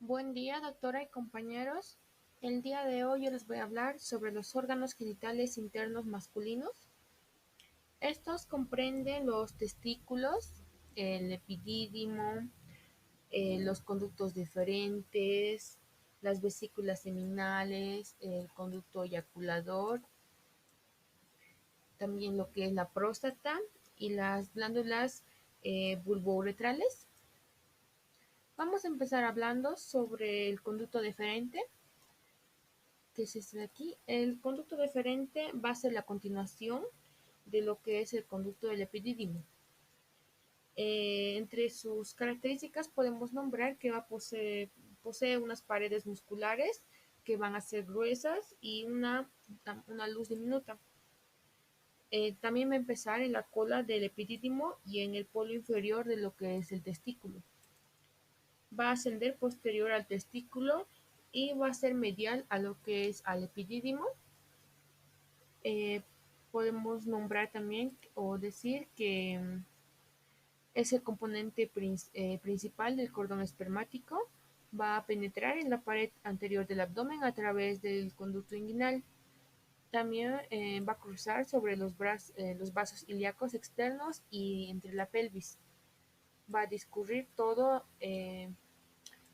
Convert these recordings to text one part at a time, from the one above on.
Buen día, doctora y compañeros. El día de hoy yo les voy a hablar sobre los órganos genitales internos masculinos. Estos comprenden los testículos, el epidídimo, los conductos deferentes, las vesículas seminales, el conducto eyaculador, también lo que es la próstata y las glándulas bulbouretrales. Vamos a empezar hablando sobre el conducto deferente, que es este de aquí. El conducto deferente va a ser la continuación de lo que es el conducto del epidídimo. Entre sus características podemos nombrar que posee unas paredes musculares que van a ser gruesas y una luz diminuta. También va a empezar en la cola del epidídimo y en el polo inferior de lo que es el testículo. Va a ascender posterior al testículo y va a ser medial a lo que es al epidídimo. Eh, Podemos nombrar también o decir que es el componente principal del cordón espermático. Va a penetrar en la pared anterior del abdomen a través del conducto inguinal. También va a cruzar sobre los vasos ilíacos externos y entre la pelvis. Va a discurrir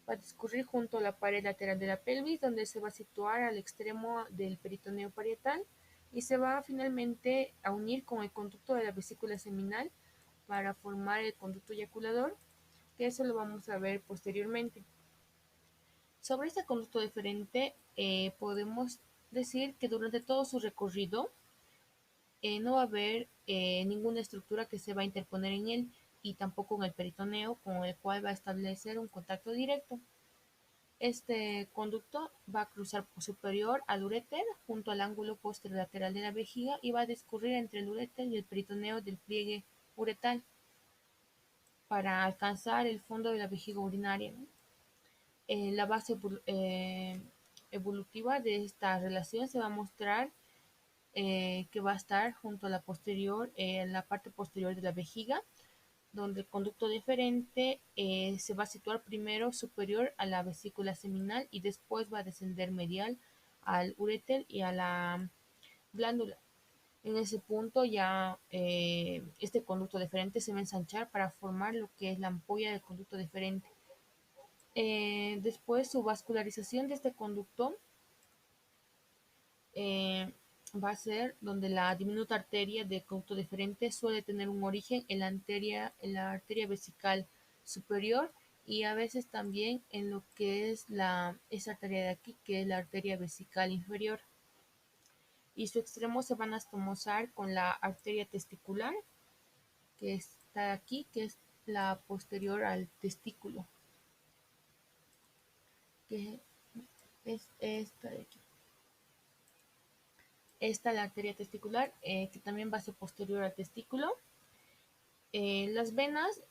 va a discurrir junto a la pared lateral de la pelvis, donde se va a situar al extremo del peritoneo parietal y se va finalmente a unir con el conducto de la vesícula seminal para formar el conducto eyaculador, que eso lo vamos a ver posteriormente. Sobre este conducto deferente podemos decir que durante todo su recorrido no va a haber ninguna estructura que se va a interponer en él y tampoco en el peritoneo con el cual va a establecer un contacto directo. Este conducto va a cruzar superior al uréter junto al ángulo posterolateral de la vejiga y va a discurrir entre el uréter y el peritoneo del pliegue uretal para alcanzar el fondo de la vejiga urinaria. La base evolutiva de esta relación se va a mostrar que va a estar junto a la posterior, en la parte posterior de la vejiga, donde el conducto deferente se va a situar primero superior a la vesícula seminal y después va a descender medial al uréter y a la glándula. En ese punto ya este conducto deferente se va a ensanchar para formar lo que es la ampolla del conducto deferente. Después su vascularización de este conducto eh, va a ser donde la diminuta arteria de conducto deferente suele tener un origen en la arteria vesical superior y a veces también en lo que es esa arteria de aquí, que es la arteria vesical inferior. Y su extremo se van a estomosar con la arteria testicular, que está aquí, que es la posterior al testículo, que es esta de aquí. Esta la arteria testicular, que también va a ser posterior al testículo. Las venas,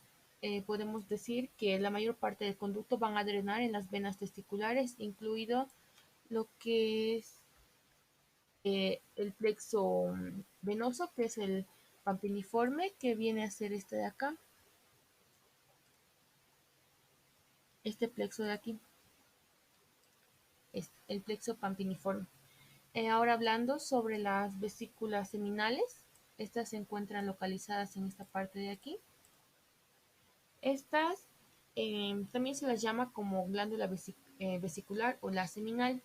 podemos decir que la mayor parte del conducto van a drenar en las venas testiculares, incluido lo que es el plexo venoso, que es el pampiniforme, que viene a ser este de acá, este plexo de aquí, es el plexo pampiniforme. Ahora hablando sobre las vesículas seminales, estas se encuentran localizadas en esta parte de aquí. Estas también se las llama como glándula vesicular o la seminal.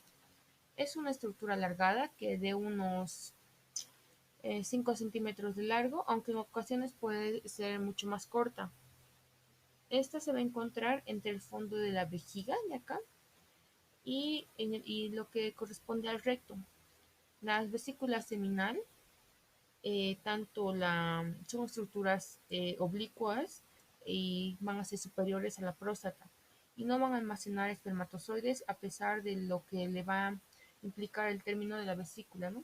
Es una estructura alargada que de unos 5 centímetros de largo, aunque en ocasiones puede ser mucho más corta. Esta se va a encontrar entre el fondo de la vejiga de acá y lo que corresponde al recto. Las vesículas seminal son estructuras oblicuas y van a ser superiores a la próstata y no van a almacenar espermatozoides a pesar de lo que le va a implicar el término de la vesícula, ¿no?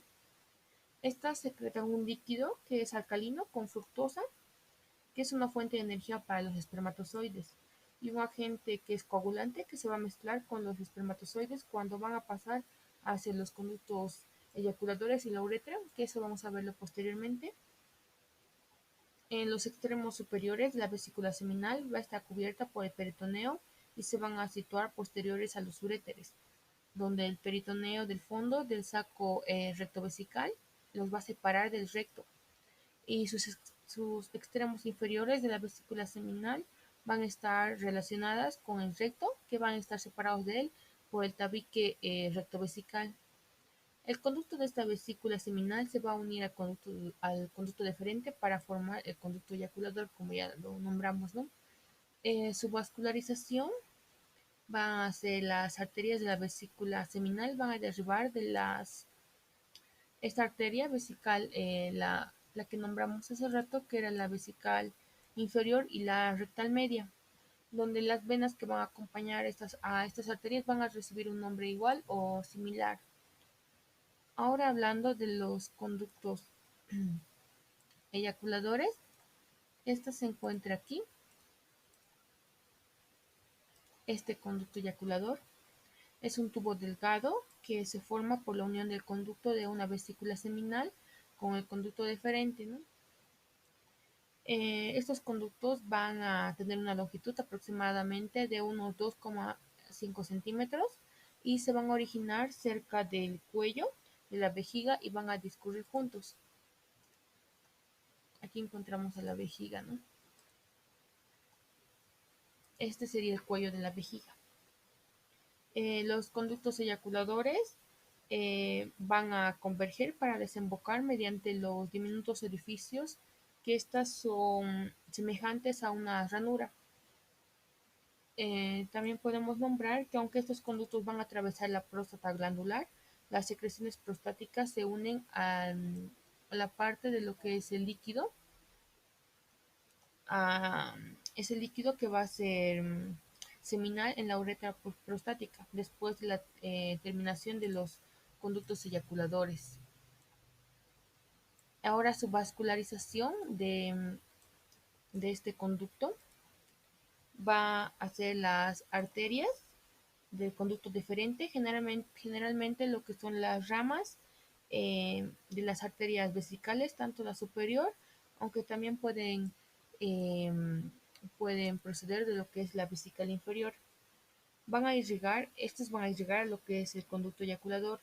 Estas secretan un líquido que es alcalino con fructosa, que es una fuente de energía para los espermatozoides, y un agente que es coagulante que se va a mezclar con los espermatozoides cuando van a pasar hacia los conductos eyaculadores y la uretra, que eso vamos a verlo posteriormente. En los extremos superiores, la vesícula seminal va a estar cubierta por el peritoneo y se van a situar posteriores a los uréteres, donde el peritoneo del fondo del saco rectovesical los va a separar del recto y sus extremos inferiores de la vesícula seminal van a estar relacionadas con el recto, que van a estar separados de él por el tabique rectovesical. El conducto de esta vesícula seminal se va a unir al conducto deferente para formar el conducto eyaculador, como ya lo nombramos, ¿no? Su vascularización va a ser las arterias de la vesícula seminal, van a derivar de esta arteria vesical, la que nombramos hace rato, que era la vesical inferior y la rectal media, donde las venas que van a acompañar a estas arterias van a recibir un nombre igual o similar. Ahora hablando de los conductos eyaculadores, esta se encuentra aquí, este conducto eyaculador. Es un tubo delgado que se forma por la unión del conducto de una vesícula seminal con el conducto deferente, ¿no? Estos conductos van a tener una longitud aproximadamente de unos 2,5 centímetros y se van a originar cerca del cuello de la vejiga y van a discurrir juntos. Aquí encontramos a la vejiga, ¿no? Este sería el cuello de la vejiga. Los conductos eyaculadores van a converger para desembocar mediante los diminutos orificios que estas son semejantes a una ranura. También podemos nombrar que aunque estos conductos van a atravesar la próstata glandular, las secreciones prostáticas se unen a la parte de lo que es el líquido, a ese líquido que va a ser seminal en la uretra prostática después de la terminación de los conductos eyaculadores. Ahora su vascularización de este conducto va a ser las arterias del conducto deferente, generalmente lo que son las ramas de las arterias vesicales, tanto la superior, aunque también eh, pueden proceder de lo que es la vesical inferior. Estos van a irrigar a lo que es el conducto eyaculador,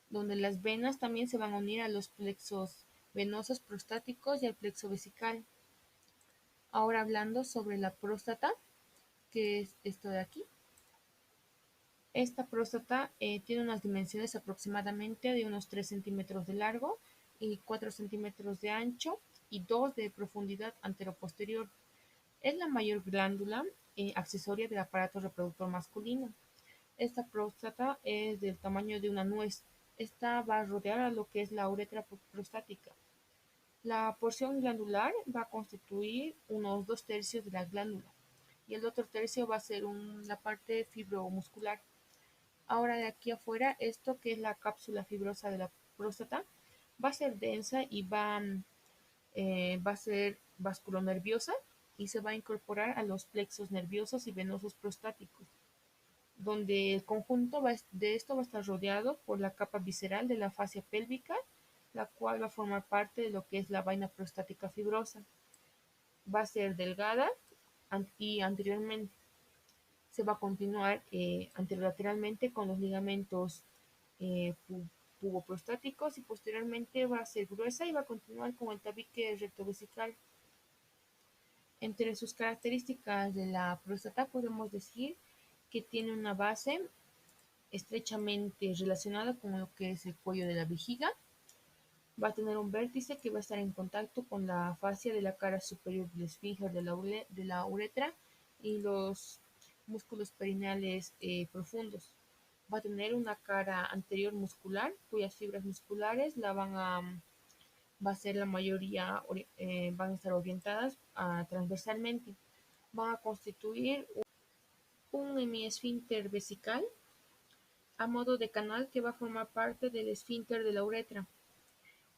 donde las venas también se van a unir a los plexos venosos prostáticos y al plexo vesical. Ahora hablando sobre la próstata, que es esto de aquí. Esta próstata tiene unas dimensiones aproximadamente de unos 3 centímetros de largo y 4 centímetros de ancho y 2 de profundidad anteroposterior. Es la mayor glándula accesoria del aparato reproductor masculino. Esta próstata es del tamaño de una nuez. Esta va a rodear a lo que es la uretra prostática. La porción glandular va a constituir unos 2/3 de la glándula y el otro tercio va a ser la parte fibromuscular. Ahora de aquí afuera, esto que es la cápsula fibrosa de la próstata va a ser densa y va a ser vasculonerviosa y se va a incorporar a los plexos nerviosos y venosos prostáticos, donde el conjunto de esto va a estar rodeado por la capa visceral de la fascia pélvica, la cual va a formar parte de lo que es la vaina prostática fibrosa. Va a ser delgada y anteriormente se va a continuar anterolateralmente con los ligamentos eh, puboprostáticos y posteriormente va a ser gruesa y va a continuar con el tabique rectovesical. Entre sus características de la próstata podemos decir que tiene una base estrechamente relacionada con lo que es el cuello de la vejiga. Va a tener un vértice que va a estar en contacto con la fascia de la cara superior del esfínter de la uretra y los músculos perineales profundos. Va a tener una cara anterior muscular, cuyas fibras musculares va a ser la mayoría, van a estar orientadas transversalmente. Van a constituir un hemiesfínter vesical a modo de canal que va a formar parte del esfínter de la uretra.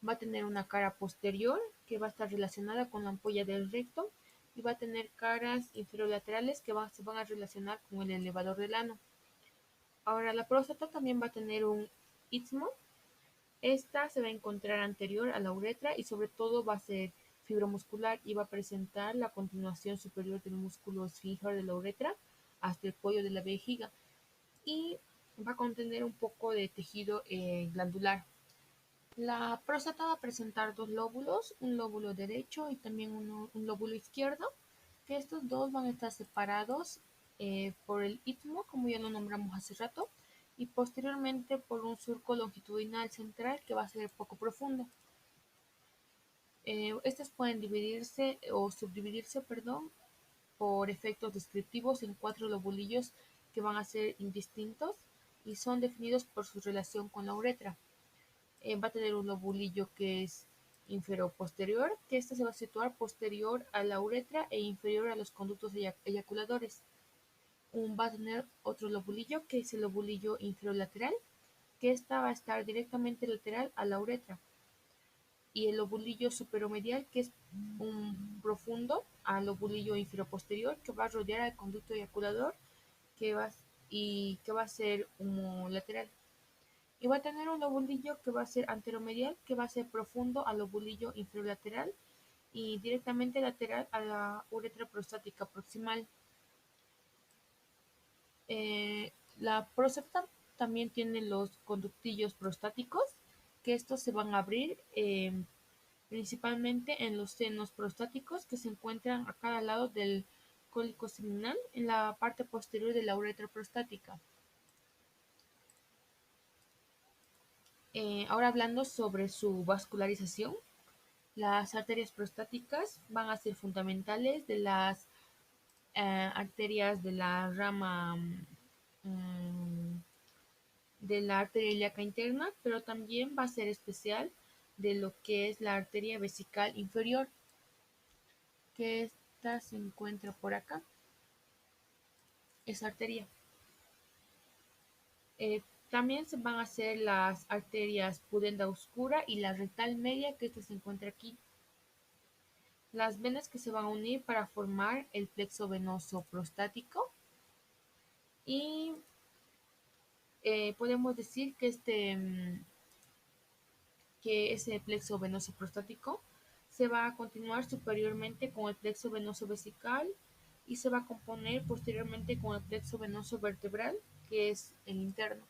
Va a tener una cara posterior que va a estar relacionada con la ampolla del recto y va a tener caras inferolaterales que se van a relacionar con el elevador del ano. Ahora la próstata también va a tener un istmo. Esta se va a encontrar anterior a la uretra y sobre todo va a ser fibromuscular y va a presentar la continuación superior del músculo esfínter de la uretra hasta el cuello de la vejiga y va a contener un poco de tejido glandular. La próstata va a presentar dos lóbulos, un lóbulo derecho y también un lóbulo izquierdo, que estos dos van a estar separados por el istmo, como ya lo nombramos hace rato, y posteriormente por un surco longitudinal central que va a ser poco profundo. Estas pueden dividirse o subdividirse, perdón, por efectos descriptivos en cuatro lobulillos que van a ser indistintos y son definidos por su relación con la uretra. Va a tener un lobulillo que es inferior-posterior, que este se va a situar posterior a la uretra e inferior a los conductos eyaculadores. Va a tener otro lobulillo que es el lobulillo inferior-lateral, que esta va a estar directamente lateral a la uretra. Y el lobulillo superomedial, que es un profundo al lobulillo inferior-posterior, que va a rodear al conducto eyaculador que va a ser lateral. Y va a tener un lobulillo que va a ser anteromedial, que va a ser profundo al lobulillo inferior-lateral y directamente lateral a la uretra prostática proximal. La próstata también tiene los conductillos prostáticos, que estos se van a abrir principalmente en los senos prostáticos que se encuentran a cada lado del cólico seminal en la parte posterior de la uretra prostática. Ahora hablando sobre su vascularización, las arterias prostáticas van a ser fundamentales de las arterias de la rama de la arteria ilíaca interna, pero también va a ser especial de lo que es la arteria vesical inferior, que esta se encuentra por acá, esa arteria. También se van a hacer las arterias pudenda oscura y la rectal media, que esta se encuentra aquí. Las venas que se van a unir para formar el plexo venoso prostático y podemos decir que que ese plexo venoso prostático se va a continuar superiormente con el plexo venoso vesical y se va a componer posteriormente con el plexo venoso vertebral, que es el interno.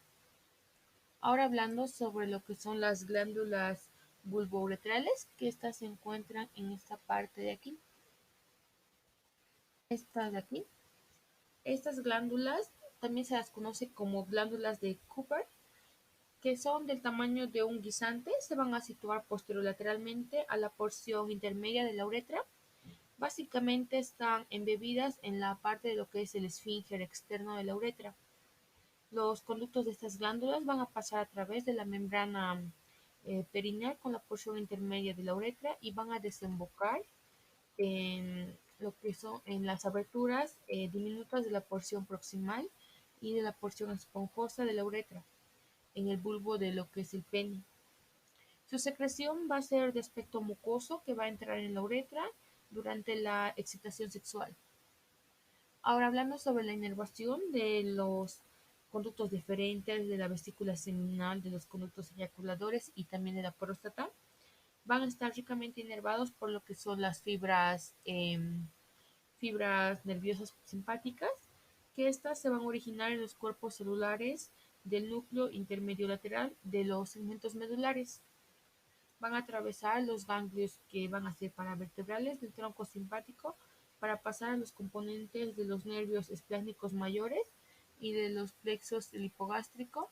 Ahora hablando sobre lo que son las glándulas bulbouretrales, que estas se encuentran en esta parte de aquí. Estas de aquí. Estas glándulas también se las conoce como glándulas de Cooper, que son del tamaño de un guisante, se van a situar posterolateralmente a la porción intermedia de la uretra. Básicamente están embebidas en la parte de lo que es el esfínter externo de la uretra. Los conductos de estas glándulas van a pasar a través de la membrana perineal con la porción intermedia de la uretra y van a desembocar en lo que son en las aberturas diminutas de la porción proximal y de la porción esponjosa de la uretra, en el bulbo de lo que es el pene. Su secreción va a ser de aspecto mucoso que va a entrar en la uretra durante la excitación sexual. Ahora hablando sobre la inervación de los conductos deferentes, de la vesícula seminal, de los conductos eyaculadores y también de la próstata, van a estar ricamente inervados por lo que son las fibras nerviosas simpáticas, que estas se van a originar en los cuerpos celulares del núcleo intermedio lateral de los segmentos medulares. Van a atravesar los ganglios que van a ser paravertebrales del tronco simpático para pasar a los componentes de los nervios esplánicos mayores y de los plexos del hipogástrico.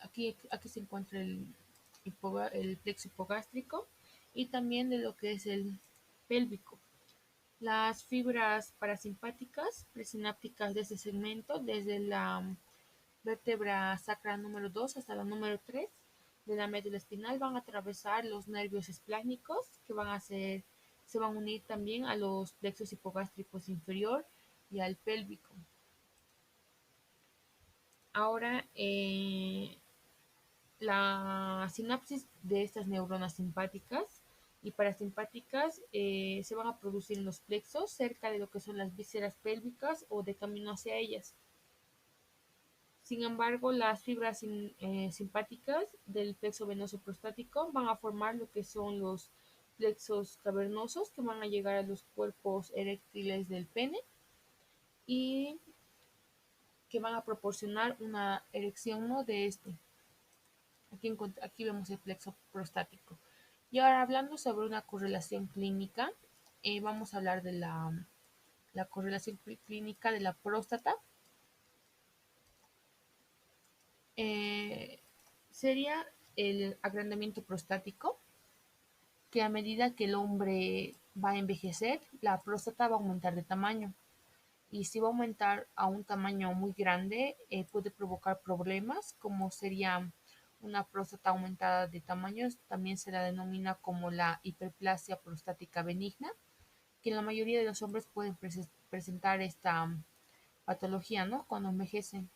Aquí se encuentra el plexo hipogástrico y también de lo que es el pélvico. Las fibras parasimpáticas presinápticas de este segmento, desde la vértebra sacra número 2 hasta la número 3 de la médula espinal, van a atravesar los nervios esplánicos que se van a unir también a los plexos hipogástricos inferior y al pélvico. Ahora, la sinapsis de estas neuronas simpáticas y parasimpáticas se van a producir en los plexos cerca de lo que son las vísceras pélvicas o de camino hacia ellas. Sin embargo, las fibras simpáticas del plexo venoso prostático van a formar lo que son los plexos cavernosos que van a llegar a los cuerpos eréctiles del pene y que van a proporcionar una erección, ¿no?, de este. Aquí vemos el plexo prostático. Y ahora hablando sobre una correlación clínica, vamos a hablar de la correlación clínica de la próstata. Eh, Sería el agrandamiento prostático, que a medida que el hombre va a envejecer, la próstata va a aumentar de tamaño. Y si va a aumentar a un tamaño muy grande, puede provocar problemas, como sería una próstata aumentada de tamaños. También se la denomina como la hiperplasia prostática benigna, que en la mayoría de los hombres pueden presentar esta patología, ¿no?, cuando envejecen,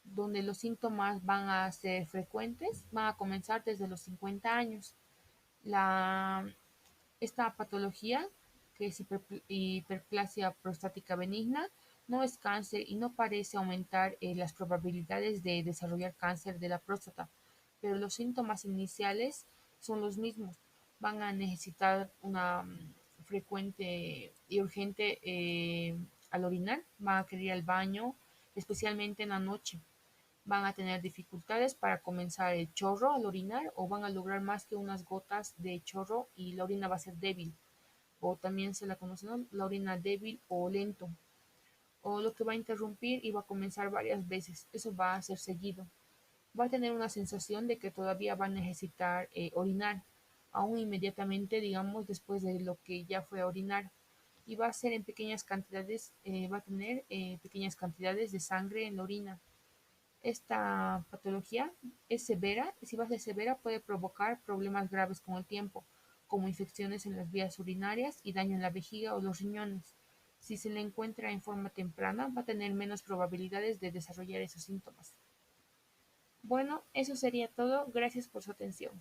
donde los síntomas van a ser frecuentes, van a comenzar desde los 50 años. La, Esta patología, que es hiperplasia prostática benigna, no es cáncer y no parece aumentar las probabilidades de desarrollar cáncer de la próstata, pero los síntomas iniciales son los mismos. Van a necesitar una frecuente y urgente al orinar, van a querer ir al baño, especialmente en la noche. Van a tener dificultades para comenzar el chorro al orinar, o van a lograr más que unas gotas de chorro y la orina va a ser débil, o también se la conoce, ¿no?, la orina débil o lento, o lo que va a interrumpir y va a comenzar varias veces. Eso va a ser seguido. Va a tener una sensación de que todavía va a necesitar orinar, aún inmediatamente, digamos, después de lo que ya fue a orinar. Y va a ser en pequeñas cantidades, va a tener pequeñas cantidades de sangre en la orina. Esta patología es severa, y si va a ser severa puede provocar problemas graves con el tiempo, como infecciones en las vías urinarias y daño en la vejiga o los riñones. Si se le encuentra en forma temprana, va a tener menos probabilidades de desarrollar esos síntomas. Bueno, eso sería todo. Gracias por su atención.